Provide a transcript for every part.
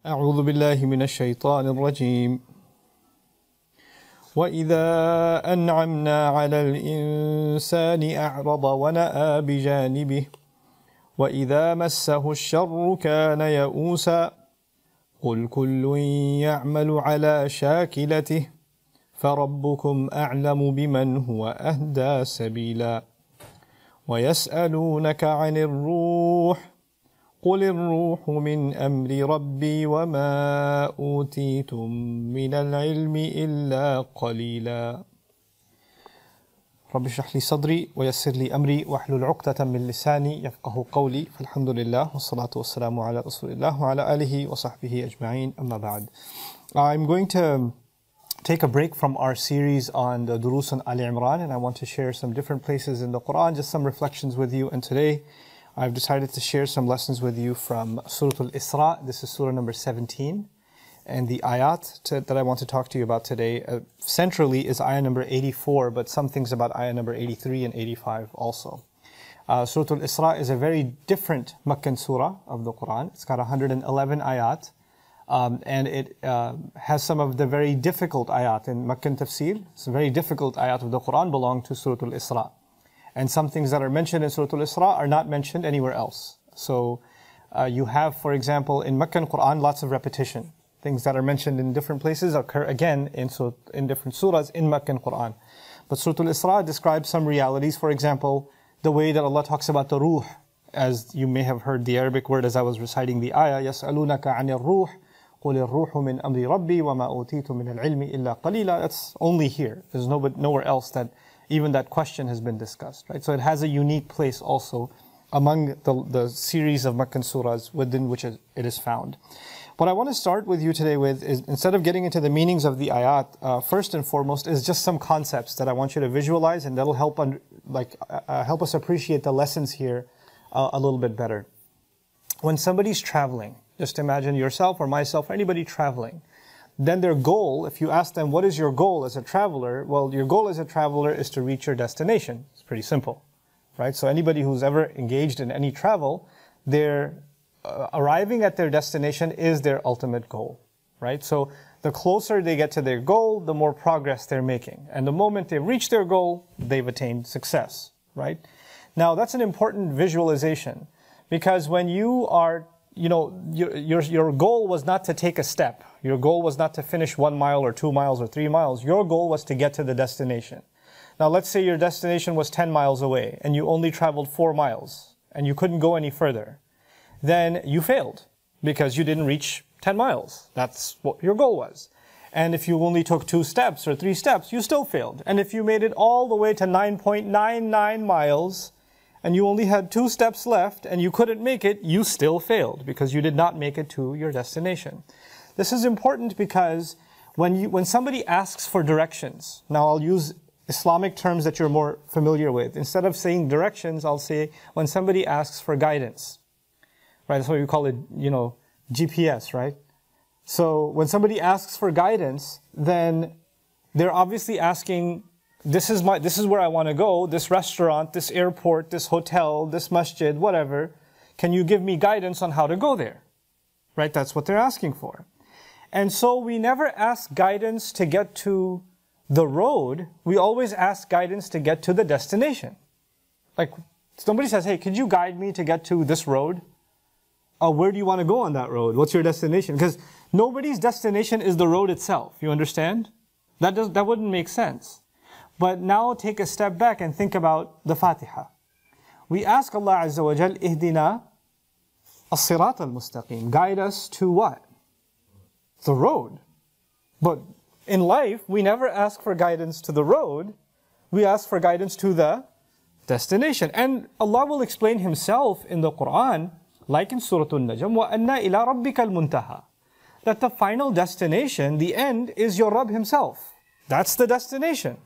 أعوذ بالله من الشيطان الرجيم وإذا أنعمنا على الإنسان أعرض ونأى بجانبه وإذا مسه الشر كان يئوسا قل كل يعمل على شاكلته فربكم أعلم بمن هو أهدى سبيلا ويسألونك عن الروح قل الروح من أمر ربي وما أوتيتم من العلم إلا قليلا رب اشرح لي صدري ويسر لي أمري واحلل عقدة من لساني يفقه قولي فالحمد لله والصلاة والسلام على رسول الله وعلى آله وصحبه أجمعين أما بعد. I'm going to take a break from our series on the Durus on Ali Imran, and I want to share some different places in the Quran, just some reflections with you. And today I've decided to share some lessons with you from Surah Al-Isra. This is Surah number 17. And the ayat that I want to talk to you about today, centrally is ayah number 84, but some things about ayah number 83 and 85 also. Surah Al-Isra is a very different Meccan surah of the Quran. It's got 111 ayat. And it has some of the very difficult ayat in Meccan tafsir. Some very difficult ayat of the Quran belong to Surah Al-Isra. And some things that are mentioned in Surah Al-Isra are not mentioned anywhere else. So you have, for example, in Meccan Quran, lots of repetition. Things that are mentioned in different places occur again in different surahs in Meccan Quran. But Surah Al-Isra describes some realities. For example, the way that Allah talks about the ruh, as you may have heard the Arabic word as I was reciting the ayah, يَسْأَلُونَكَ عَنِ الرُّوحِ قُلِ الرُّوحُ مِنْ أَمْرِ رَبِّي وَمَا أُوتِيتُ مِنَ الْعِلْمِ إِلَّا قَلِيلًا. That's only here. There's nowhere else that even that question has been discussed, right? So it has a unique place also among the series of Meccan surahs within which it is found. What I want to start with you today with is, instead of getting into the meanings of the ayat, first and foremost is just some concepts that I want you to visualize, and that'll help help us appreciate the lessons here a little bit better. When somebody's traveling, just imagine yourself or myself or anybody traveling, then their goal, if you ask them, what is your goal as a traveler? Well, your goal as a traveler is to reach your destination. It's pretty simple, right? So anybody who's ever engaged in any travel, their arriving at their destination is their ultimate goal, right? So the closer they get to their goal, the more progress they're making. And the moment they reach their goal, they've attained success, right? Now, that's an important visualization, because when you are, your goal was not to take a step. Your goal was not to finish 1 mile or 2 miles or 3 miles. Your goal was to get to the destination. Now, let's say your destination was 10 miles away and you only traveled 4 miles and you couldn't go any further. Then you failed because you didn't reach 10 miles. That's what your goal was. And if you only took 2 steps or 3 steps, you still failed. And if you made it all the way to 9.99 miles and you only had 2 steps left and you couldn't make it, you still failed because you did not make it to your destination. This is important because when somebody asks for directions, now I'll use Islamic terms that you're more familiar with. Instead of saying directions, I'll say when somebody asks for guidance. Right, that's what we call it, GPS, right? So when somebody asks for guidance, then they're obviously asking, this is where I want to go, this restaurant, this airport, this hotel, this masjid, whatever. Can you give me guidance on how to go there? Right, that's what they're asking for. And so we never ask guidance to get to the road, we always ask guidance to get to the destination. Like, somebody says, hey, could you guide me to get to this road? Where do you want to go on that road? What's your destination? Because nobody's destination is the road itself. You understand? That wouldn't make sense. But now take a step back and think about the Fatiha. We ask Allah Azza wa Jal, Ihdina as-sirat al-mustaqim. Guide us to what? The road. But in life, we never ask for guidance to the road. We ask for guidance to the destination. And Allah will explain Himself in the Quran, like in Surah An-Najm, وَأَنَّا إِلَىٰ رَبِّكَ الْمُنْتَهَى. That the final destination, the end, is your Rabb Himself. That's the destination.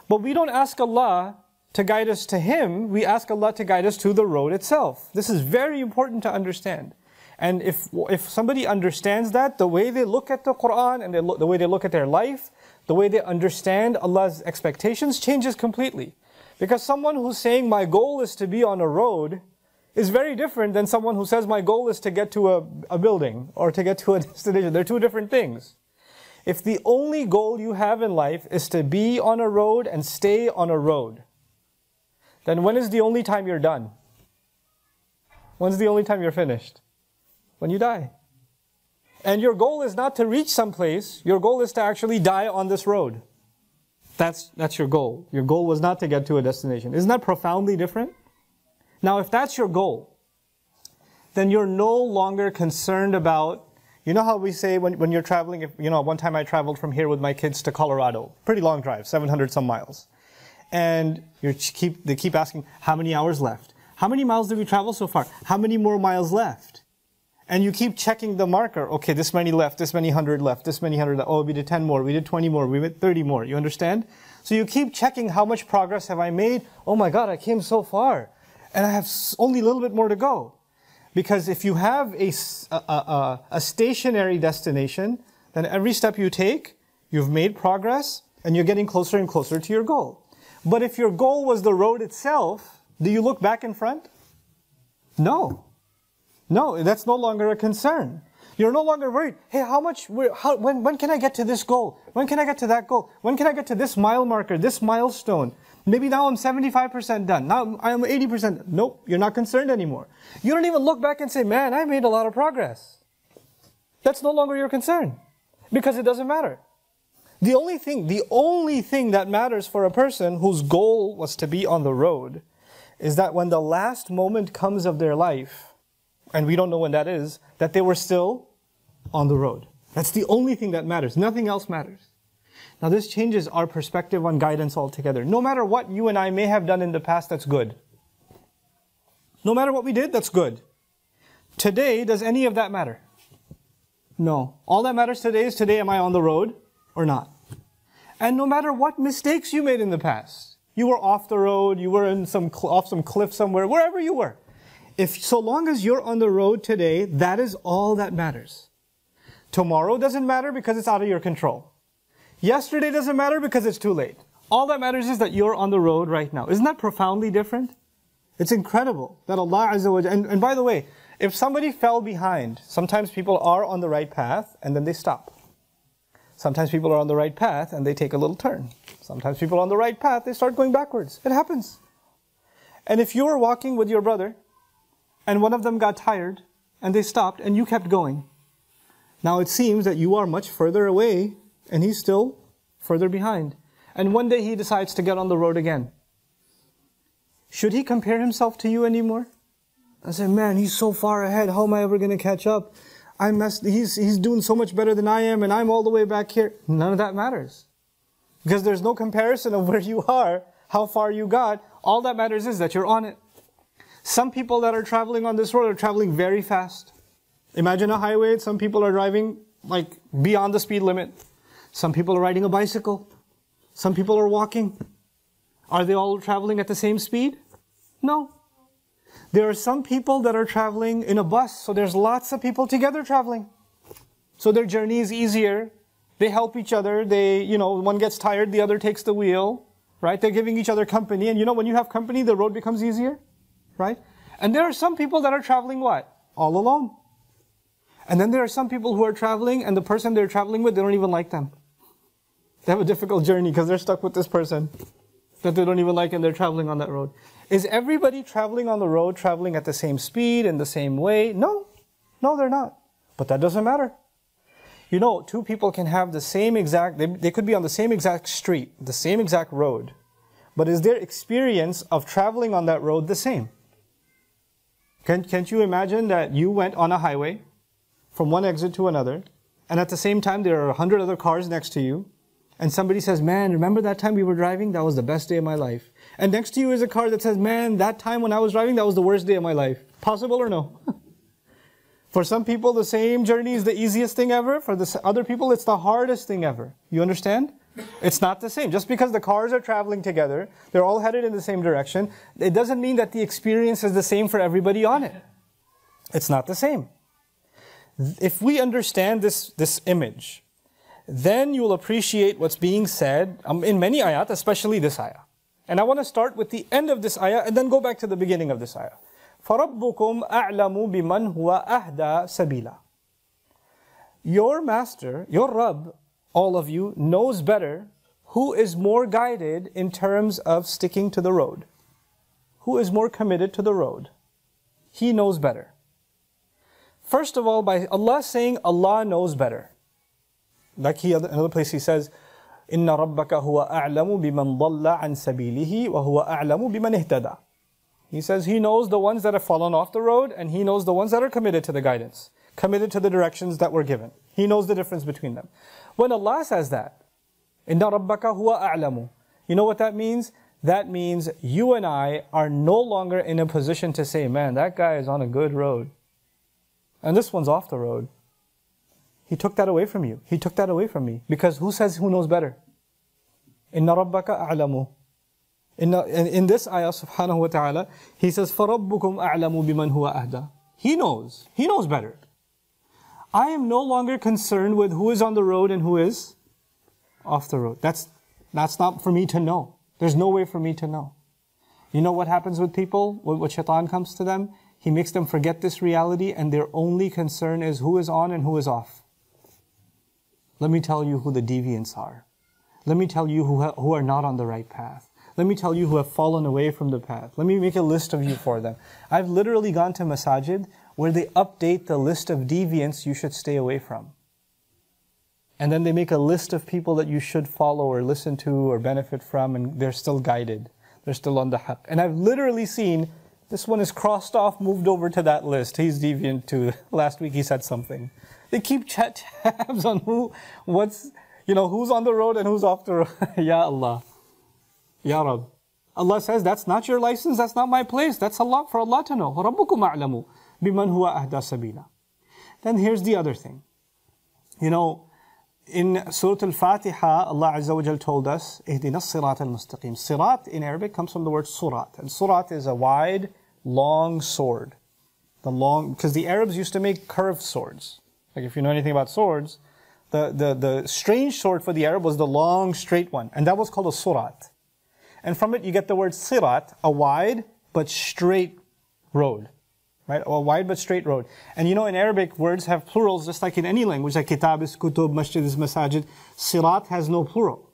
But we don't ask Allah to guide us to Him, we ask Allah to guide us to the road itself. This is very important to understand. And if somebody understands that, the way they look at the Quran and the way they look at their life, the way they understand Allah's expectations changes completely. Because someone who's saying, my goal is to be on a road, is very different than someone who says, my goal is to get to a building or to get to a destination. They're two different things. If the only goal you have in life is to be on a road and stay on a road, then when is the only time you're done? When's the only time you're finished? When you die. And your goal is not to reach someplace. Your goal is to actually die on this road. That's your goal. Your goal was not to get to a destination. Isn't that profoundly different? Now, if that's your goal, then you're no longer concerned about, you know how we say when you're traveling, one time I traveled from here with my kids to Colorado. Pretty long drive, 700 some miles. And they keep asking, how many hours left? How many miles did we travel so far? How many more miles left? And you keep checking the marker. Okay, this many left, this many hundred left, this many hundred left. Oh, we did 10 more, we did 20 more, we did 30 more. You understand? So you keep checking how much progress have I made. Oh my God, I came so far. And I have only a little bit more to go. Because if you have a stationary destination, then every step you take, you've made progress, and you're getting closer and closer to your goal. But if your goal was the road itself, do you look back in front? No. No, that's no longer a concern. You're no longer worried. Hey, when can I get to this goal? When can I get to that goal? When can I get to this mile marker, this milestone? Maybe now I'm 75% done. Now I'm 80%. Nope, you're not concerned anymore. You don't even look back and say, man, I made a lot of progress. That's no longer your concern. Because it doesn't matter. The only thing that matters for a person whose goal was to be on the road is that when the last moment comes of their life, and we don't know when that is, that they were still on the road. That's the only thing that matters. Nothing else matters. Now this changes our perspective on guidance altogether. No matter what you and I may have done in the past, that's good. No matter what we did, that's good. Today, does any of that matter? No. All that matters today is, today am I on the road or not? And no matter what mistakes you made in the past, you were off the road, you were off some cliff somewhere, wherever you were. So long as you're on the road today, that is all that matters. Tomorrow doesn't matter because it's out of your control. Yesterday doesn't matter because it's too late. All that matters is that you're on the road right now. Isn't that profoundly different? It's incredible that Allah Azza wa Jalla, and by the way, if somebody fell behind, sometimes people are on the right path and then they stop. Sometimes people are on the right path and they take a little turn. Sometimes people are on the right path, they start going backwards. It happens. And if you were walking with your brother, and one of them got tired, and they stopped, and you kept going. Now it seems that you are much further away, and he's still further behind. And one day he decides to get on the road again. Should he compare himself to you anymore? And say, man, he's so far ahead, how am I ever going to catch up? He's doing so much better than I am, and I'm all the way back here. None of that matters. Because there's no comparison of where you are, how far you got. All that matters is that you're on it. Some people that are traveling on this road are traveling very fast. Imagine a highway, some people are driving like beyond the speed limit. Some people are riding a bicycle. Some people are walking. Are they all traveling at the same speed? No. There are some people that are traveling in a bus, so there's lots of people together traveling. So their journey is easier. They help each other. One gets tired, the other takes the wheel, right? They're giving each other company. And when you have company, the road becomes easier. Right? And there are some people that are traveling what? All alone. And then there are some people who are traveling, and the person they're traveling with, they don't even like them. They have a difficult journey because they're stuck with this person that they don't even like, and they're traveling on that road. Is everybody traveling on the road traveling at the same speed, in the same way? No. No, they're not. But that doesn't matter. Two people can have the same exact, they could be on the same exact street, the same exact road. But is their experience of traveling on that road the same? Can't you imagine that you went on a highway from one exit to another, and at the same time there are 100 other cars next to you, and somebody says, man, remember that time we were driving? That was the best day of my life. And next to you is a car that says, man, that time when I was driving, that was the worst day of my life. Possible or no? For some people, the same journey is the easiest thing ever. For the other people, it's the hardest thing ever. You understand? It's not the same. Just because the cars are traveling together, they're all headed in the same direction, it doesn't mean that the experience is the same for everybody on it. It's not the same. If we understand this image, then you'll appreciate what's being said in many ayat, especially this ayah. And I want to start with the end of this ayah and then go back to the beginning of this ayah. فَرَبُّكُمْ أَعْلَمُ بِمَنْ هُوَ أَهْدَى سَبِيلًا. Your master, your Rabb, all of you, knows better who is more guided in terms of sticking to the road. Who is more committed to the road. He knows better. First of all, by Allah saying Allah knows better. Like another place He says, إِنَّ رَبَّكَ هُوَ أَعْلَمُ بِمَنْ ضَلَّ عَنْ سَبِيلِهِ وَهُوَ أَعْلَمُ بِمَنْ اهْتَدَى. He says He knows the ones that have fallen off the road, and He knows the ones that are committed to the guidance, committed to the directions that were given. He knows the difference between them. When Allah says that, إِنَّ رَبَّكَ هُوَ أَعْلَمُ, you know what that means? That means you and I are no longer in a position to say, man, that guy is on a good road, and this one's off the road. He took that away from you. He took that away from me. Because who says who knows better? Inna rabbaka a'lamu. In this ayah, subhanahu wa ta'ala, He says, فَرَبُّكُمْ أَعْلَمُ بِمَنْ هُوَ أَهْدَى. He knows. He knows better. I am no longer concerned with who is on the road and who is off the road. That's not for me to know. There's no way for me to know. You know what happens with people? When shaitan comes to them, he makes them forget this reality, and their only concern is who is on and who is off. Let me tell you who the deviants are. Let me tell you who are not on the right path. Let me tell you who have fallen away from the path. Let me make a list of you for them. I've literally gone to masajid where they update the list of deviants you should stay away from. And then they make a list of people that you should follow or listen to or benefit from, and they're still guided. They're still on the haqq. And I've literally seen, this one is crossed off, moved over to that list. He's deviant too. Last week he said something. They keep tabs on who's on the road and who's off the road. Ya Allah. Ya Rab. Allah says, that's not your license, that's not my place. That's Allah, for Allah to know. رَبُّكُمْ أَعْلَمُ بِمَنْ هُوَ أَهْدَى سَبِيلًا. Then here's the other thing. In Surah Al-Fatiha, Allah Azza wa Jal told us, اهدنا الصراط المستقيم. Sirat in Arabic comes from the word surat. And surat is a wide, long sword. Because the Arabs used to make curved swords. Like if you know anything about swords, the strange sword for the Arab was the long, straight one. And that was called a surat. And from it you get the word sirat, a wide but straight road. Right? A wide but straight road. And in Arabic, words have plurals just like in any language, like kitab is kutub, masjid is masajid. Sirat has no plural.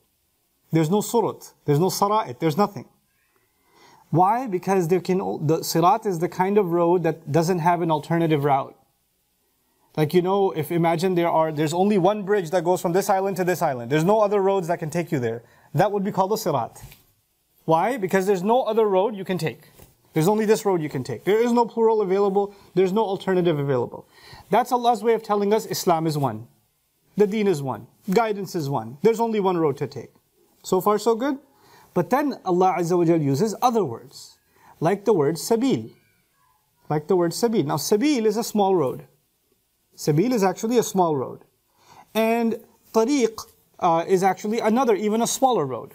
There's no surut. There's no sara'it. There's nothing. Why? Because the sirat is the kind of road that doesn't have an alternative route. Like, if imagine there's only one bridge that goes from this island to this island. There's no other roads that can take you there. That would be called a sirat. Why? Because there's no other road you can take. There's only this road you can take. There is no plural available. There's no alternative available. That's Allah's way of telling us Islam is one. The deen is one. Guidance is one. There's only one road to take. So far so good? But then Allah Azza wa Jal uses other words. Like the word sabil. Like the word sabil. Now sabil is a small road. Sabil is actually a small road. And tariq is actually even a smaller road.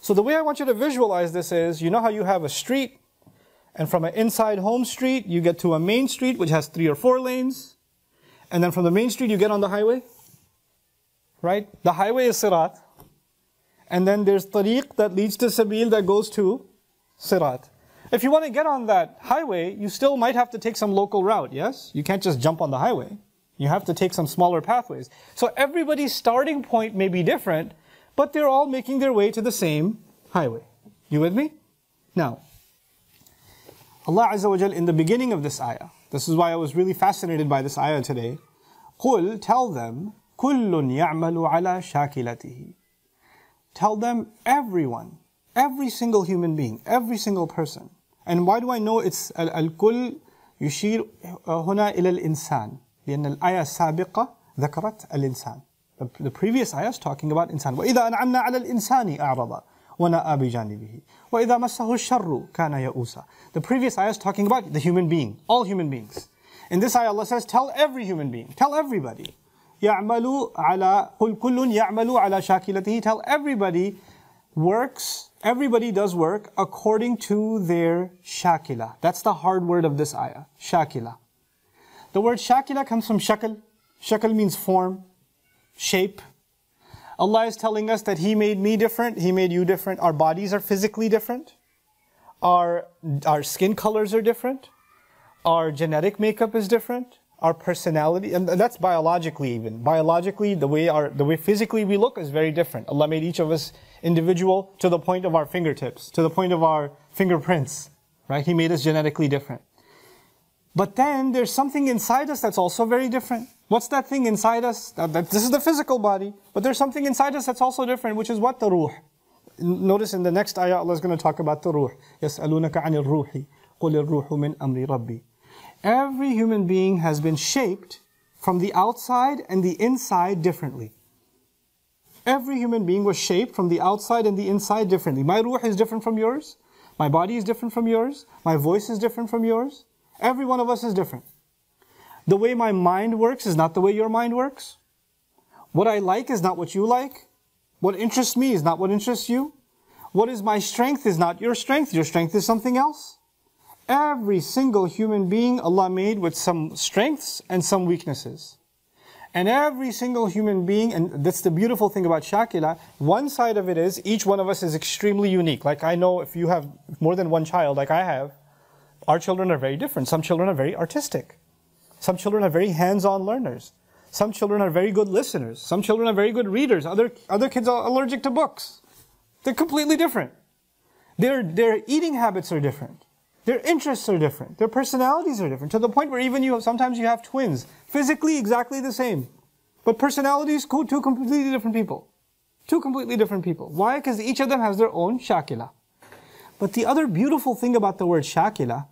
So the way I want you to visualize this is, you know how you have a street, and from an inside home street, you get to a main street which has 3 or 4 lanes, and then from the main street you get on the highway, right? The highway is sirat, and then there's tariq that leads to sabil that goes to sirat. If you want to get on that highway, you still might have to take some local route, yes? You can't just jump on the highway. You have to take some smaller pathways. So everybody's starting point may be different, but they're all making their way to the same highway. You with me? Now, Allah Azza wa Jal in the beginning of this ayah, this is why I was really fascinated by this ayah today. قُلْ, tell them, كُلٌّ يَعْمَلُ عَلَى شَاكِلَتِهِ. Tell them, everyone, every single human being, every single person. And why do I know it's al-kull يشير هنا إلى الإنسان لأن الآية السابقة ذكرت الإنسان. The previous ayah is talking about insan. وَإِذَا أَنْعَمْنَا عَلَى الْإِنسَانِ أَعْرَضَ وَنَأَى بِجَانِبِهِ وَإِذَا مَسَّهُ الشَّرُّ كَانَ يَئُوسًا. The previous ayah is talking about the human being, all human beings. In this ayah Allah says, tell every human being, tell everybody. يَعْمَلُ عَلَى قُلْ كُلٌّ يَعْمَلُ عَلَى شَاكِلَتِهِ. Tell everybody works, everybody does work according to their shakila. That's the hard word of this ayah, shakila. The word shakila comes from shakal. Shakal means form, shape. Allah is telling us that He made me different, He made you different. Our bodies are physically different. Our skin colors are different. Our genetic makeup is different. Our personality, and that's biologically even. Biologically, the way physically we look is very different. Allah made each of us individual to the point of our fingertips, to the point of our fingerprints, right? He made us genetically different. But then there's something inside us that's also very different. What's that thing inside us? This is the physical body, but there's something inside us that's also different, which is what? The ruh. Notice in the next ayah, Allah is going to talk about the ruh. يَسْأَلُونَكَ عَنِ الرُّوحِ قُلِ الرُّوحُ مِنْ أَمْرِ رَبِّي. Every human being has been shaped from the outside and the inside differently. Every human being was shaped from the outside and the inside differently. My ruh is different from yours. My body is different from yours. My voice is different from yours. Every one of us is different. The way my mind works is not the way your mind works. What I like is not what you like. What interests me is not what interests you. What is my strength is not your strength. Your strength is something else. Every single human being Allah made with some strengths and some weaknesses. And every single human being, and that's the beautiful thing about Shakila, one side of it is each one of us is extremely unique. Like I know if you have more than one child, like I have, our children are very different. Some children are very artistic. Some children are very hands-on learners. Some children are very good listeners. Some children are very good readers. Other kids are allergic to books. They're completely different. Their eating habits are different. Their interests are different. Their personalities are different. To the point where even sometimes you have twins. Physically exactly the same. But personalities, two completely different people. Two completely different people. Why? Because each of them has their own shakila. But the other beautiful thing about the word shakila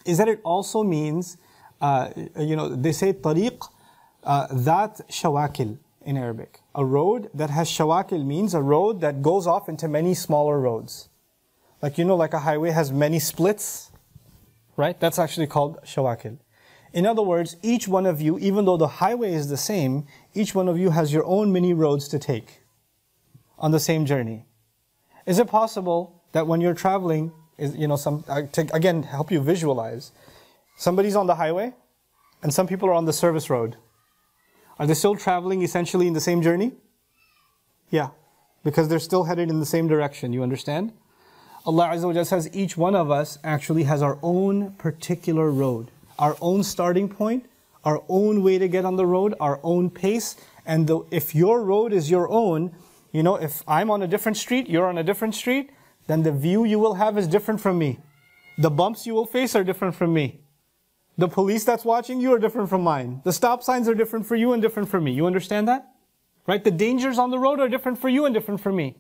is that it also means, they say tariq, that shawakil in Arabic. A road that has shawakil means a road that goes off into many smaller roads. Like a highway has many splits, right? That's actually called shawakil. In other words, each one of you, even though the highway is the same, each one of you has your own mini roads to take on the same journey. Is it possible that when you're traveling, to again help you visualize, somebody's on the highway and some people are on the service road? Are they still traveling essentially in the same journey? Yeah, because they're still headed in the same direction, you understand? Allah Azza wa Jalla says each one of us actually has our own particular road, our own starting point, our own way to get on the road, our own pace. And if your road is your own, if I'm on a different street, you're on a different street, then the view you will have is different from me. The bumps you will face are different from me. The police that's watching you are different from mine. The stop signs are different for you and different for me. You understand that? Right? The dangers on the road are different for you and different for me.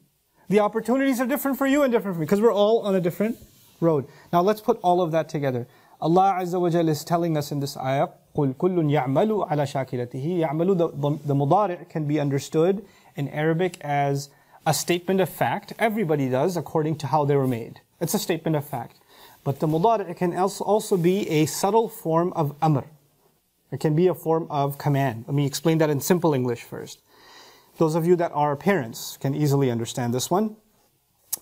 The opportunities are different for you and different for me, because we're all on a different road. Now let's put all of that together. Allah Azza wa Jalla is telling us in this ayah, قُلْ كُلٌّ يَعْمَلُ عَلَى شَاكِلَتِهِ يَعْمَلُ, the mudari' can be understood in Arabic as a statement of fact. Everybody does according to how they were made. It's a statement of fact. But the mudari' can also be a subtle form of amr. It can be a form of command. Let me explain that in simple English first. Those of you that are parents can easily understand this one.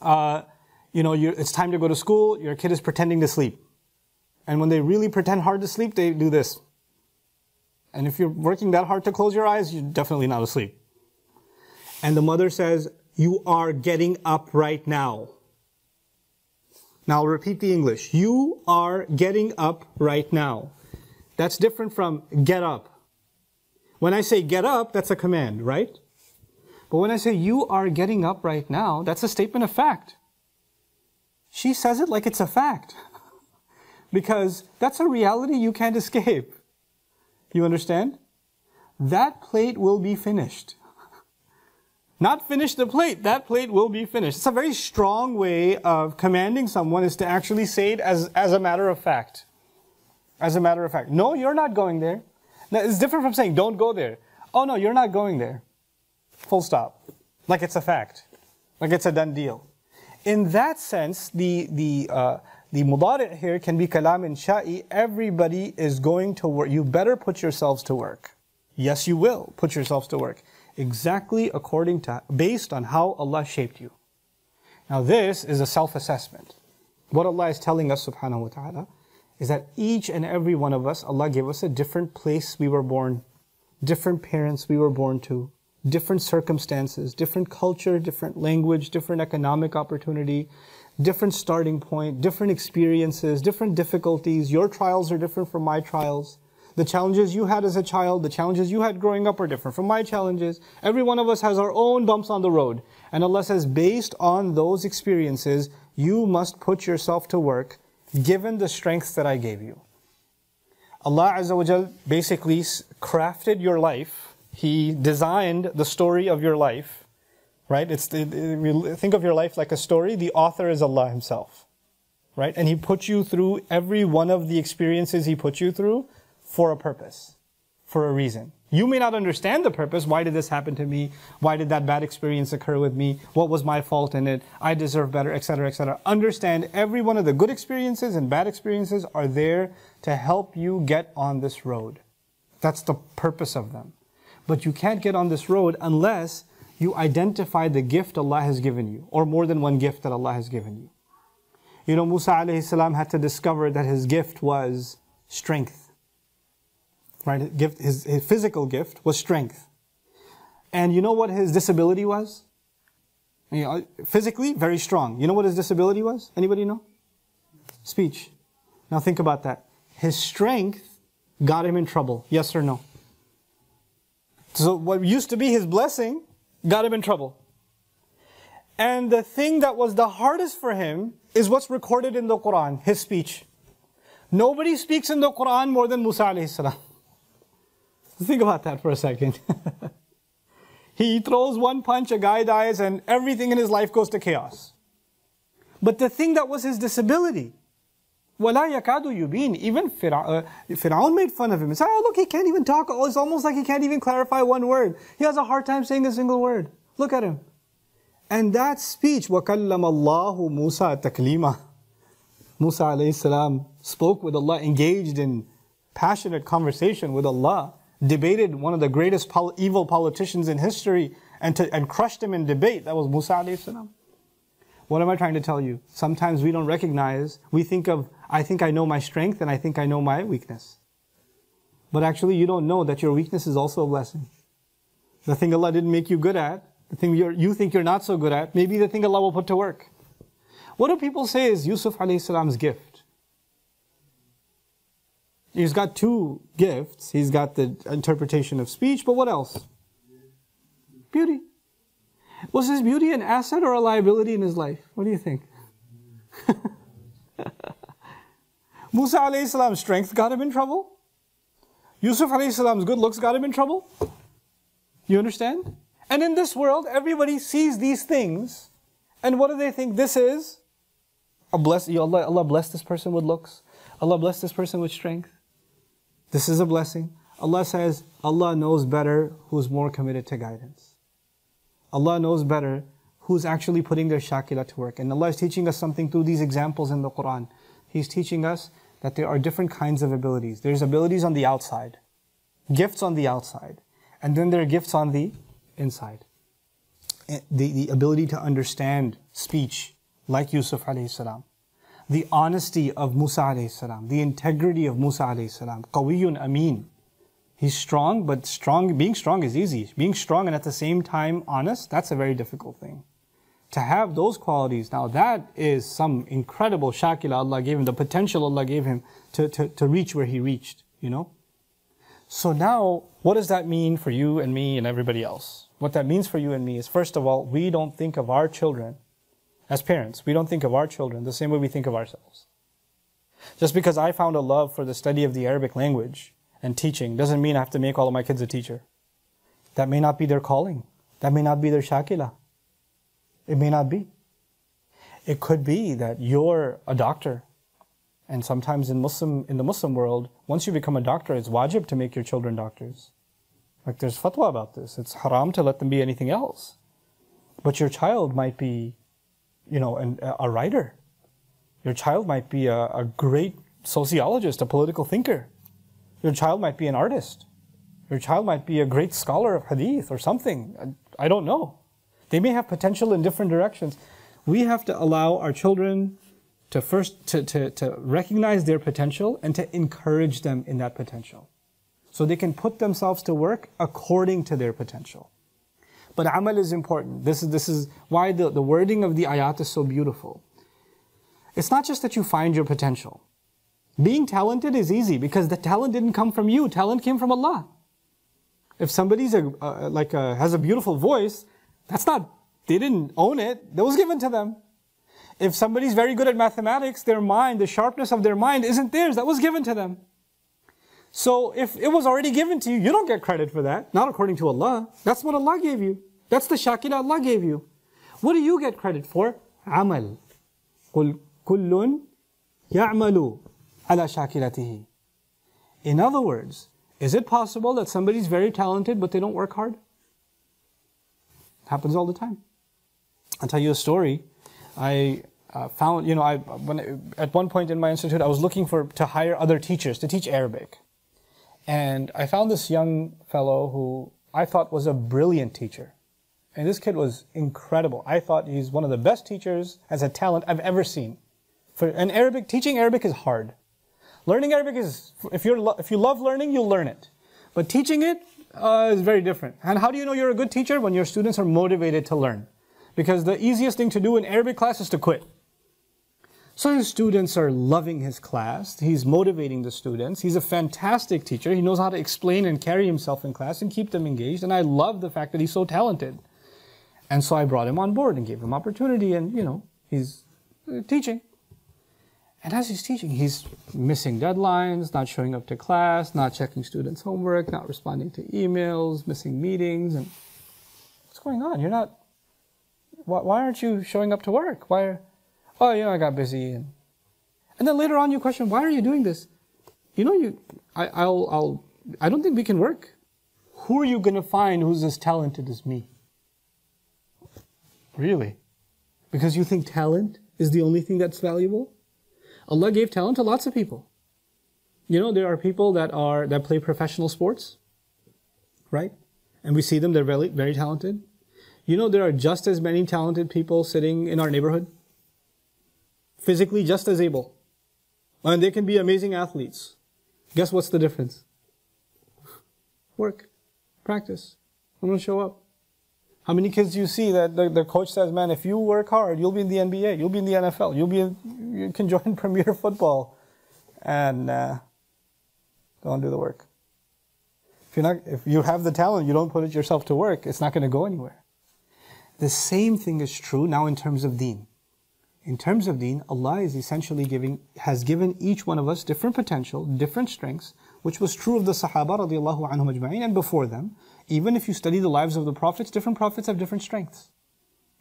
It's time to go to school, your kid is pretending to sleep. And when they really pretend hard to sleep, they do this. And if you're working that hard to close your eyes, you're definitely not asleep. And the mother says, you are getting up right now. Now I'll repeat the English. You are getting up right now. That's different from get up. When I say get up, that's a command, right? But when I say you are getting up right now, that's a statement of fact. She says it like it's a fact. Because that's a reality you can't escape. You understand? That plate will be finished. Not finish the plate, that plate will be finished. It's a very strong way of commanding someone, is to actually say it as a matter of fact. As a matter of fact. No, you're not going there. Now, it's different from saying, don't go there. Oh no, you're not going there. Full stop. Like it's a fact. Like it's a done deal. In that sense, the mudari' here can be kalam insha'i. Everybody is going to work. You better put yourselves to work. Yes, you will put yourselves to work. Exactly based on how Allah shaped you. Now this is a self-assessment. What Allah is telling us subhanahu wa ta'ala is that each and every one of us, Allah gave us a different place we were born, different parents we were born to, different circumstances, different culture, different language, different economic opportunity, different starting point, different experiences, different difficulties. Your trials are different from my trials. The challenges you had as a child, the challenges you had growing up are different from my challenges. Every one of us has our own bumps on the road. And Allah says, based on those experiences, you must put yourself to work, given the strengths that I gave you. Allah Azza wa Jal basically crafted your life. He designed the story of your life. Right? Think of your life like a story. The author is Allah Himself. Right? And He put you through every one of the experiences He put you through for a purpose, for a reason. You may not understand the purpose. Why did this happen to me? Why did that bad experience occur with me? What was my fault in it? I deserve better, etc., etc. Understand every one of the good experiences and bad experiences are there to help you get on this road. That's the purpose of them. But you can't get on this road unless you identify the gift Allah has given you, or more than one gift that Allah has given you. You know, Musa alayhi salam had to discover that his gift was strength. Right? His physical gift was strength. And you know what his disability was? You know, physically, very strong. You know what his disability was? Anybody know? Speech. Now think about that. His strength got him in trouble. Yes or no? So what used to be his blessing got him in trouble. And the thing that was the hardest for him is what's recorded in the Quran, his speech. Nobody speaks in the Quran more than Musa alayhi salam. Think about that for a second. He throws one punch, a guy dies, and everything in his life goes to chaos. But the thing that was his disability, وَلَا يَكَادُ يُبِينُ, even Fir'aun made fun of him. He said, oh look, he can't even talk. Oh, it's almost like he can't even clarify one word. He has a hard time saying a single word. Look at him. And that speech, وَكَلَّمَ اللَّهُ مُوسَى تَكْلِيمًا. Musa alayhi salam spoke with Allah, engaged in passionate conversation with Allah, debated one of the greatest evil politicians in history and crushed him in debate. That was Musa alayhi salam. What am I trying to tell you? Sometimes we don't recognize, we think of, I think I know my strength and I think I know my weakness. But actually you don't know that your weakness is also a blessing. The thing Allah didn't make you good at, the thing you think you're not so good at, maybe the thing Allah will put to work. What do people say is Yusuf alayhi salam's gift? He's got two gifts. He's got the interpretation of speech, but what else? Beauty. Was his beauty an asset or a liability in his life? What do you think? Musa alayhi salam's strength got him in trouble. Yusuf alayhi salam's good looks got him in trouble. You understand? And in this world, everybody sees these things, and what do they think this is? Allah bless this person with looks. Allah bless this person with strength. This is a blessing. Allah says, Allah knows better who's more committed to guidance. Allah knows better who's actually putting their shakila to work. And Allah is teaching us something through these examples in the Quran. He's teaching us that there are different kinds of abilities. There's abilities on the outside, gifts on the outside, and then there are gifts on the inside. The ability to understand speech, like Yusuf alayhi salam. The honesty of Musa alayhi salam, the integrity of Musa alayhi salam. Qawiyun ameen. He's strong, but being strong is easy. Being strong and at the same time honest, that's a very difficult thing. To have those qualities, now that is some incredible shakila Allah gave him, the potential Allah gave him to reach where he reached, you know. So now, what does that mean for you and me and everybody else? What that means for you and me is, first of all, we don't think of our children, as parents, we don't think of our children the same way we think of ourselves. Just because I found a love for the study of the Arabic language and teaching doesn't mean I have to make all of my kids a teacher. That may not be their calling. That may not be their shakila. It may not be. It could be that you're a doctor. And sometimes in the Muslim world, once you become a doctor, it's wajib to make your children doctors. Like there's fatwa about this. It's haram to let them be anything else. But your child might be, you know, a writer. Your child might be a great sociologist, a political thinker. Your child might be an artist. Your child might be a great scholar of hadith or something. I don't know. They may have potential in different directions. We have to allow our children to first to recognize their potential and to encourage them in that potential, so they can put themselves to work according to their potential. But amal is important. This is why the wording of the ayat is so beautiful. It's not just that you find your potential. Being talented is easy because the talent didn't come from you. Talent came from Allah. If somebody's has a beautiful voice, they didn't own it. That was given to them. If somebody's very good at mathematics, their mind, the sharpness of their mind isn't theirs. That was given to them. So if it was already given to you, you don't get credit for that. Not according to Allah. That's what Allah gave you. That's the shakila Allah gave you. What do you get credit for? Amal. قُلْ كُلٌّ يَعْمَلُ عَلَى شَاكِلَتِهِ. In other words, is it possible that somebody's very talented but they don't work hard? It happens all the time. I'll tell you a story. I found, at one point in my institute, I was looking to hire other teachers to teach Arabic. And I found this young fellow who I thought was a brilliant teacher. And this kid was incredible. I thought he's one of the best teachers as a talent I've ever seen. Teaching Arabic is hard. Learning Arabic is, if you love learning, you'll learn it. But teaching it is very different. And how do you know you're a good teacher? When your students are motivated to learn. Because the easiest thing to do in Arabic class is to quit. So his students are loving his class. He's motivating the students. He's a fantastic teacher. He knows how to explain and carry himself in class and keep them engaged. And I love the fact that he's so talented. And so I brought him on board and gave him opportunity, and he's teaching. And as he's teaching, he's missing deadlines, not showing up to class, not checking students' homework, not responding to emails, missing meetings. And what's going on? Why aren't you showing up to work? I got busy. And then later on you question, why are you doing this? I don't think we can work. Who are you going to find who's as talented as me? Really? Because you think talent is the only thing that's valuable? Allah gave talent to lots of people. There are people that play professional sports, right? And we see them, they're very, very talented. There are just as many talented people sitting in our neighborhood. Physically just as able. And they can be amazing athletes. Guess what's the difference? Work. Practice. I'm going to show up. How many kids do you see that the coach says, man, if you work hard, you'll be in the NBA, you'll be in the NFL, you can join Premier Football, and don't do the work. If you have the talent, you don't put it yourself to work, it's not going to go anywhere. The same thing is true now in terms of deen. In terms of deen, Allah is essentially has given each one of us different potential, different strengths, which was true of the Sahaba radiallahu anhum ajma'in and before them. Even if you study the lives of the prophets, different prophets have different strengths.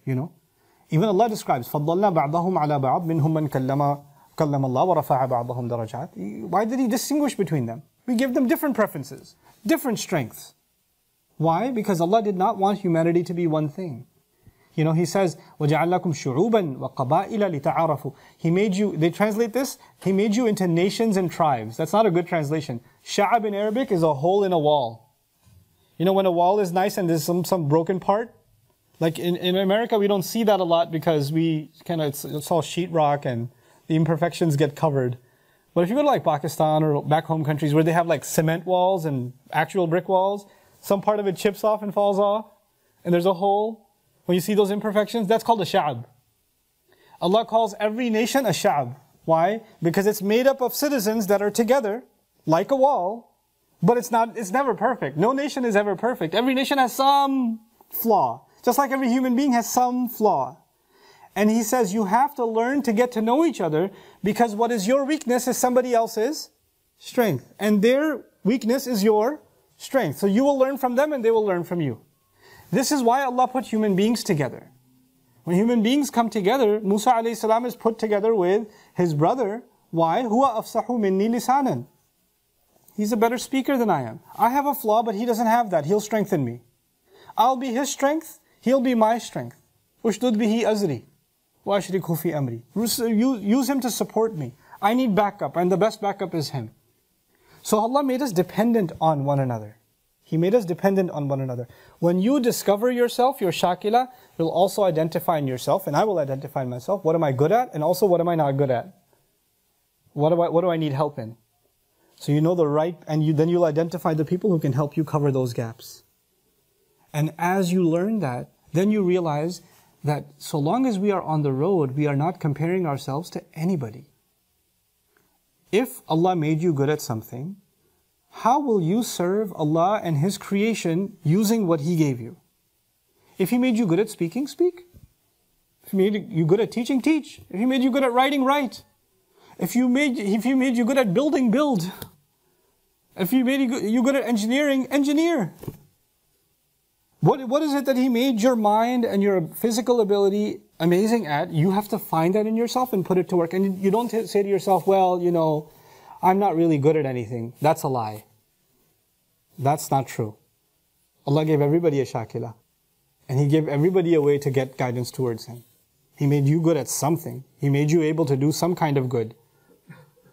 Even Allah describes, فَضَّلْنَا بَعْضَهُمْ عَلَى بَعْضٍ مِنْهُمْ مَنْ كَلَّمَ اللَّهُ وَرَفَعَ بَعْضَهُمْ دَرَجَاتٍ. Why did He distinguish between them? We give them different preferences, different strengths. Why? Because Allah did not want humanity to be one thing. He says, وَجَعَلَّكُمْ شُعُوبًا وَقَبَائِلَ لِتَعَارَفُوا. He made you, they translate this, He made you into nations and tribes. That's not a good translation. Sha'ab in Arabic is a hole in a wall. When a wall is nice and there's some broken part, like in America we don't see that a lot because it's all sheetrock and the imperfections get covered. But if you go to Pakistan or back home countries where they have cement walls and actual brick walls, some part of it chips off and falls off, and there's a hole. When you see those imperfections, that's called a sha'ab. Allah calls every nation a sha'ab. Why? Because it's made up of citizens that are together, like a wall, but it's never perfect. No nation is ever perfect. Every nation has some flaw. Just like every human being has some flaw. And He says you have to learn to get to know each other because what is your weakness is somebody else's strength. And their weakness is your strength. So you will learn from them and they will learn from you. This is why Allah put human beings together. When human beings come together, Musa alayhi salam is put together with his brother. Why? Huwa afsahu minni lisanan. He's a better speaker than I am. I have a flaw, but he doesn't have that. He'll strengthen me. I'll be his strength, he'll be my strength. Ushdud bihi azri wa ashrikhu fi amri. Use him to support me. I need backup, and the best backup is him. So Allah made us dependent on one another. He made us dependent on one another. When you discover yourself, your shakila, you'll also identify in yourself, and I will identify in myself, what am I good at, and also what am I not good at? What do I need help in? So you know the right, and then you'll identify the people who can help you cover those gaps. And as you learn that, then you realize that so long as we are on the road, we are not comparing ourselves to anybody. If Allah made you good at something, how will you serve Allah and His creation using what He gave you? If He made you good at speaking, speak. If He made you good at teaching, teach. If He made you good at writing, write. If He made you good at building, build. If He made you good at engineering, engineer. What is it that He made your mind and your physical ability amazing at? You have to find that in yourself and put it to work. And you don't say to yourself, well, you know, I'm not really good at anything. That's a lie. That's not true. Allah gave everybody a shakila. And He gave everybody a way to get guidance towards Him. He made you good at something. He made you able to do some kind of good.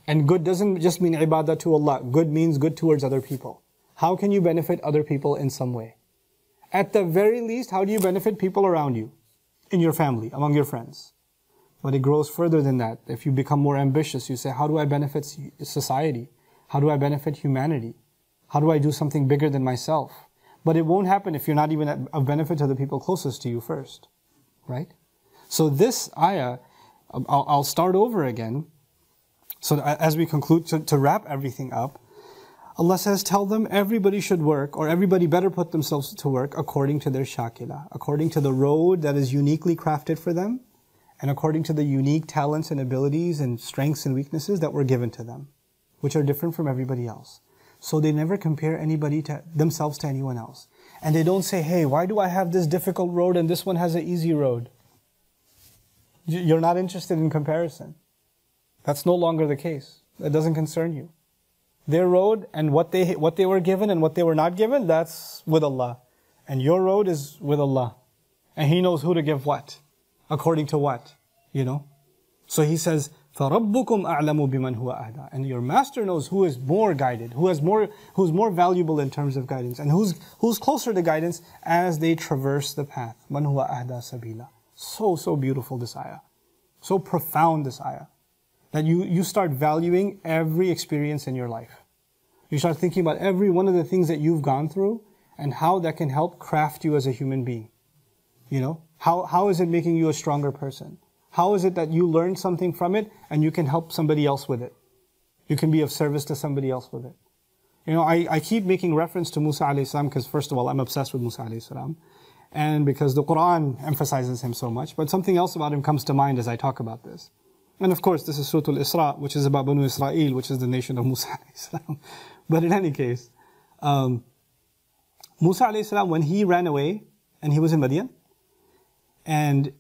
And good doesn't just mean ibadah to Allah. Good means good towards other people. How can you benefit other people in some way? At the very least, how do you benefit people around you? In your family, among your friends. But it grows further than that. If you become more ambitious, you say, how do I benefit society? How do I benefit humanity? How do I do something bigger than myself? But it won't happen if you're not even of benefit to the people closest to you first. Right? So this ayah, I'll start over again. So as we conclude, to wrap everything up, Allah says, tell them everybody should work, or everybody better put themselves to work according to their shakila, according to the road that is uniquely crafted for them, and according to the unique talents and abilities and strengths and weaknesses that were given to them, which are different from everybody else. So they never compare themselves to anyone else. And they don't say, hey, why do I have this difficult road and this one has an easy road? You're not interested in comparison. That's no longer the case. That doesn't concern you. Their road and what they were given and what they were not given, that's with Allah. And your road is with Allah. And He knows who to give what. According to what, you know. So He says, فَرَبُّكُمْ أَعْلَمُ بِمَنْ هُوَ أَهْدَى. And your master knows who is more guided, who's more valuable in terms of guidance, and who's closer to guidance as they traverse the path. مَنْ هُوَ أَهْدَى سَبِيلًا. So beautiful this ayah. So profound this ayah. That you start valuing every experience in your life. You start thinking about every one of the things that you've gone through and how that can help craft you as a human being. You know, how is it making you a stronger person? How is it that you learn something from it and you can help somebody else with it? You can be of service to somebody else with it. You know, I keep making reference to Musa alayhi salam because first of all, I'm obsessed with Musa alayhi salam. And because the Quran emphasizes him so much. But something else about him comes to mind as I talk about this. And of course, this is Surah Al-Isra, which is about Banu Israel, which is the nation of Musa alayhi salam. But in any case, Musa alayhi salam, when he ran away, and he was in Madian, and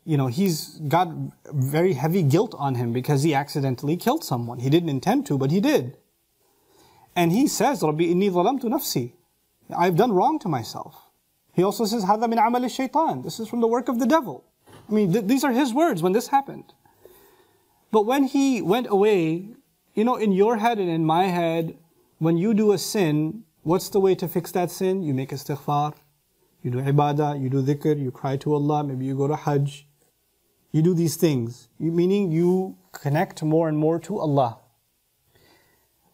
you know, he's got very heavy guilt on him because he accidentally killed someone. He didn't intend to, but he did. And he says, Rabbi inni zalamtu nafsi. I've done wrong to myself. He also says, هذا من عمل الشيطان. This is from the work of the devil. I mean, these are his words when this happened. But when he went away, you know, in your head and in my head, when you do a sin, what's the way to fix that sin? You make istighfar, you do ibadah, you do dhikr, you cry to Allah, maybe you go to hajj. You do these things, meaning you connect more and more to Allah.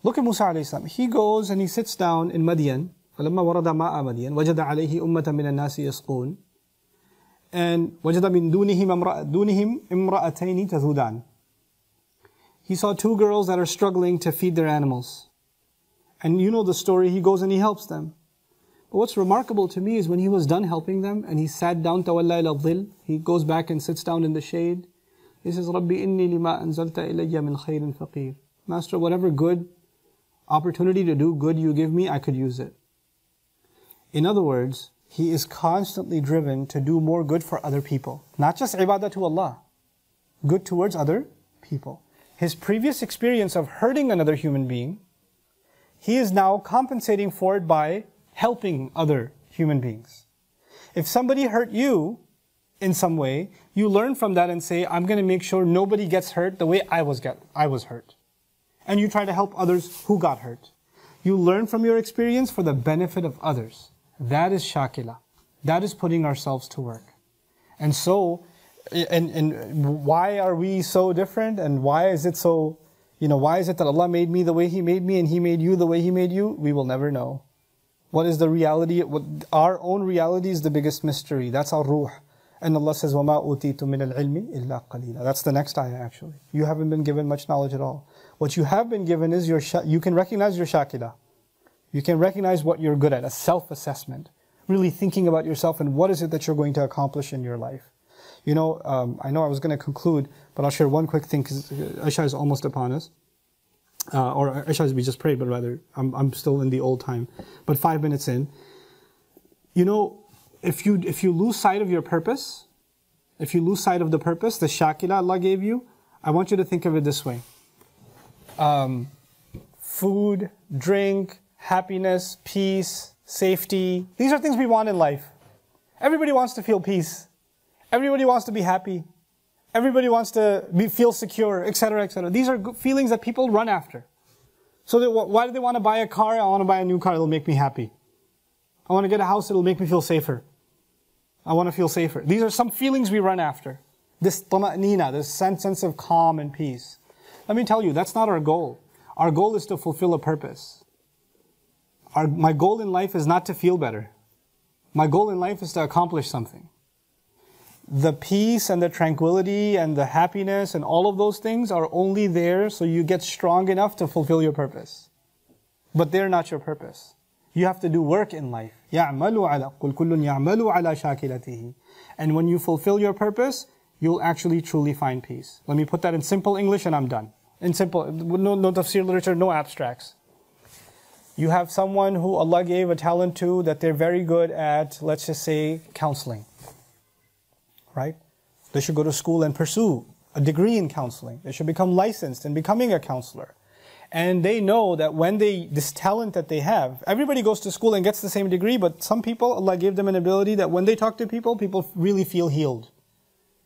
Look at Musa alayhi salam. He goes and he sits down in Madian. فَلَمَّا وَرَدَ مَاءَ مَدْيَنَ وَجَدَ عَلَيْهِ أُمَّةً مِنَ النَّاسِ يَسْقُونَ And وَجَدَ مِن دُونِهِمْ إِمْرَأَتَيْنِ تَذُودَانِ He saw two girls that are struggling to feed their animals. And you know the story, he goes and he helps them. But what's remarkable to me is when he was done helping them and he sat down, تَوَلَّى إِلَى الظِّلِّ He goes back and sits down in the shade. He says, رَبِّ إِنِّي لِمَا أَنزَلْتَ إِلَيَّ مِنْ خَيْرٍ فَقِيرٍ Master, whatever good opportunity to do good you give me, I could use it. In other words, he is constantly driven to do more good for other people. Not just ibadah to Allah, good towards other people. His previous experience of hurting another human being, he is now compensating for it by helping other human beings. If somebody hurt you in some way, you learn from that and say, I'm going to make sure nobody gets hurt the way I was hurt. And you try to help others who got hurt. You learn from your experience for the benefit of others. That is shakila. That is putting ourselves to work. And so, and why are we so different? And why is it so, why is it that Allah made me the way He made me and He made you the way He made you? We will never know. What is the reality? Our own reality is the biggest mystery. That's our ruh. And Allah says, وَمَا أُوتِيتُم مِّنَ الْعِلْمِ إِلَّا قَلِيلًا. That's the next ayah actually. You haven't been given much knowledge at all. What you have been given is you can recognize your shakila. You can recognize what you're good at, a self-assessment. Really thinking about yourself and what is it that you're going to accomplish in your life. You know, I know I was going to conclude, but I'll share one quick thing because Isha is almost upon us. Or Isha, we just prayed, but rather, I'm still in the old time. But 5 minutes in. You know, if you lose sight of your purpose, if you lose sight of the purpose, the shakila Allah gave you, I want you to think of it this way. Food, drink, happiness, peace, safety. These are things we want in life. Everybody wants to feel peace. Everybody wants to be happy. Everybody wants to feel secure, etc., etc. These are feelings that people run after. So why do they want to buy a car? I want to buy a new car, it'll make me happy. I want to get a house, it'll make me feel safer. I want to feel safer. These are some feelings we run after. This tama'nina, this sense of calm and peace. Let me tell you, that's not our goal. Our goal is to fulfill a purpose. My goal in life is not to feel better. My goal in life is to accomplish something. The peace and the tranquility and the happiness and all of those things are only there so you get strong enough to fulfill your purpose. But they're not your purpose. You have to do work in life. قُلْ كُلٌّ يَعْمَلُ عَلَى شَاكِلَتِهِ. And when you fulfill your purpose, you'll actually truly find peace. Let me put that in simple English and I'm done. In simple, no tafsir literature, no abstracts. You have someone who Allah gave a talent to that they're very good at, let's just say, counseling. Right? They should go to school and pursue a degree in counseling. They should become licensed in becoming a counselor. And they know that when this talent that they have, everybody goes to school and gets the same degree, but some people, Allah gave them an ability that when they talk to people, people really feel healed.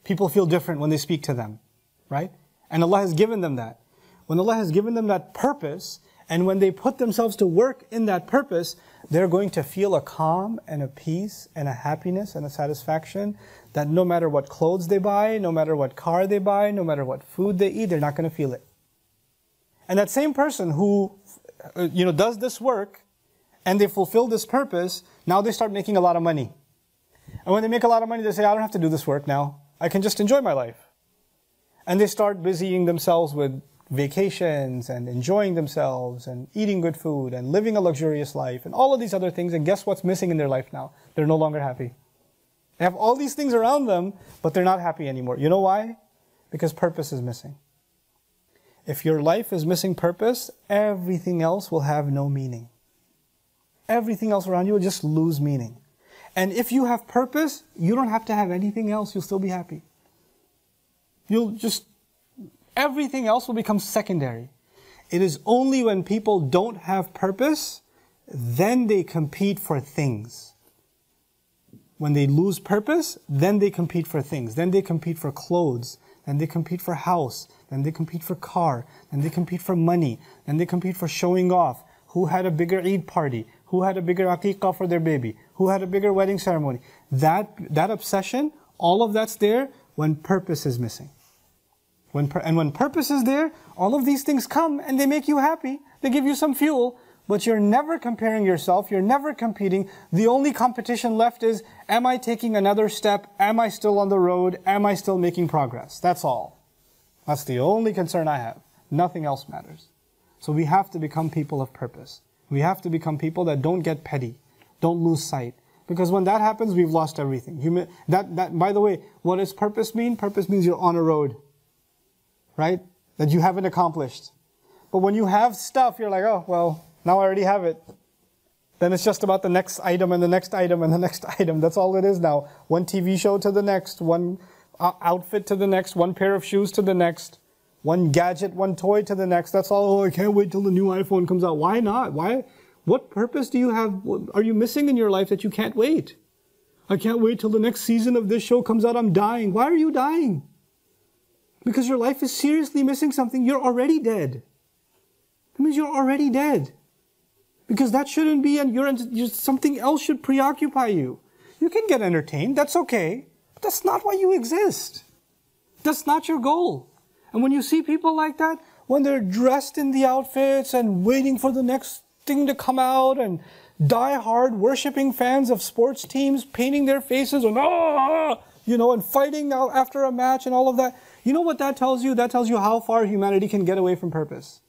People feel different when they speak to them. Right? And Allah has given them that. When Allah has given them that purpose, and when they put themselves to work in that purpose, they're going to feel a calm and a peace and a happiness and a satisfaction that no matter what clothes they buy, no matter what car they buy, no matter what food they eat, they're not going to feel it. And that same person who does this work and they fulfill this purpose, now they start making a lot of money. And when they make a lot of money, they say, I don't have to do this work now. I can just enjoy my life. And they start busying themselves with vacations and enjoying themselves and eating good food and living a luxurious life and all of these other things. And guess what's missing in their life now? They're no longer happy. They have all these things around them, but they're not happy anymore. You know why? Because purpose is missing. If your life is missing purpose, everything else will have no meaning. Everything else around you will just lose meaning. And if you have purpose, you don't have to have anything else. You'll still be happy. Everything else will become secondary. It is only when people don't have purpose, then they compete for things. When they lose purpose, then they compete for things. Then they compete for clothes. Then they compete for house. Then they compete for car. Then they compete for money. Then they compete for showing off. Who had a bigger Eid party? Who had a bigger aqiqah for their baby? Who had a bigger wedding ceremony? That obsession, all of that's there when purpose is missing. When purpose is there, all of these things come and they make you happy. They give you some fuel, but you're never comparing yourself. You're never competing. The only competition left is, am I taking another step? Am I still on the road? Am I still making progress? That's all. That's the only concern I have. Nothing else matters. So we have to become people of purpose. We have to become people that don't get petty, don't lose sight. Because when that happens, we've lost everything. By the way, what does purpose mean? Purpose means you're on a road. Right? That you haven't accomplished. But when you have stuff, you're like, oh, well, now I already have it. Then it's just about the next item and the next item and the next item. That's all it is now. One TV show to the next, one outfit to the next, one pair of shoes to the next, one gadget, one toy to the next. That's all. Oh, I can't wait till the new iPhone comes out. Why not? Why? What purpose do you have? What are you missing in your life that you can't wait? I can't wait till the next season of this show comes out. I'm dying. Why are you dying? Because your life is seriously missing something. You're already dead. That means you're already dead. Because that shouldn't be, and something else should preoccupy you. You can get entertained, that's okay. But that's not why you exist. That's not your goal. And when you see people like that, when they're dressed in the outfits and waiting for the next thing to come out and die-hard worshipping fans of sports teams, painting their faces and and fighting after a match and all of that. You know what that tells you? That tells you how far humanity can get away from purpose.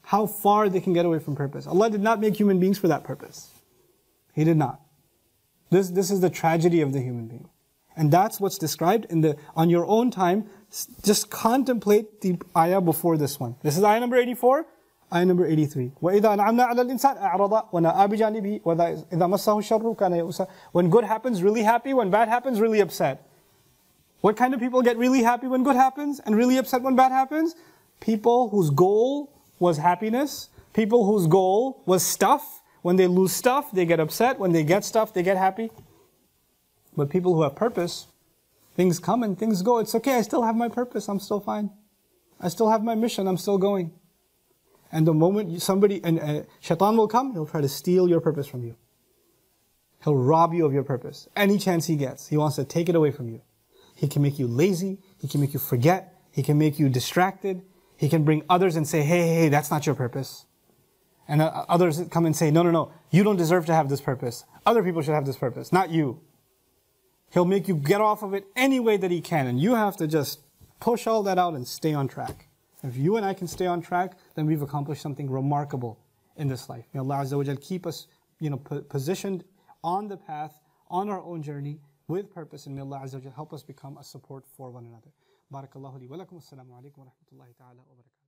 How far they can get away from purpose. Allah did not make human beings for that purpose. He did not. This is the tragedy of the human being. And that's what's described on your own time. Just contemplate the ayah before this one. This is ayah number 84, ayah number 83. وَإِذَا نَعَمْنَا عَلَى الْإِنسَانِ أَعْرَضَ وَنَأَى بِجَانِبِهِ وَإِذَا مَسَّهُ الشَّرُّ كَانَ يَئُوسًا. When good happens, really happy. When bad happens, really upset. What kind of people get really happy when good happens and really upset when bad happens? People whose goal was happiness. People whose goal was stuff. When they lose stuff, they get upset. When they get stuff, they get happy. But people who have purpose, things come and things go. It's okay, I still have my purpose, I'm still fine. I still have my mission, I'm still going. And the moment shaitan will come, he'll try to steal your purpose from you. He'll rob you of your purpose. Any chance he gets, he wants to take it away from you. He can make you lazy, he can make you forget, he can make you distracted, he can bring others and say, hey, that's not your purpose. And others come and say, no, you don't deserve to have this purpose. Other people should have this purpose, not you. He'll make you get off of it any way that he can. And you have to just push all that out and stay on track. If you and I can stay on track, then we've accomplished something remarkable in this life. May Allah Azza wa Jal keep us positioned on the path, on our own journey, with purpose. And may Allah Azza wa Jal help us become a support for one another. Barakallahu li wa lakum. Assalamu alaikum wa rahmatullahi ta'ala wa barakatuh.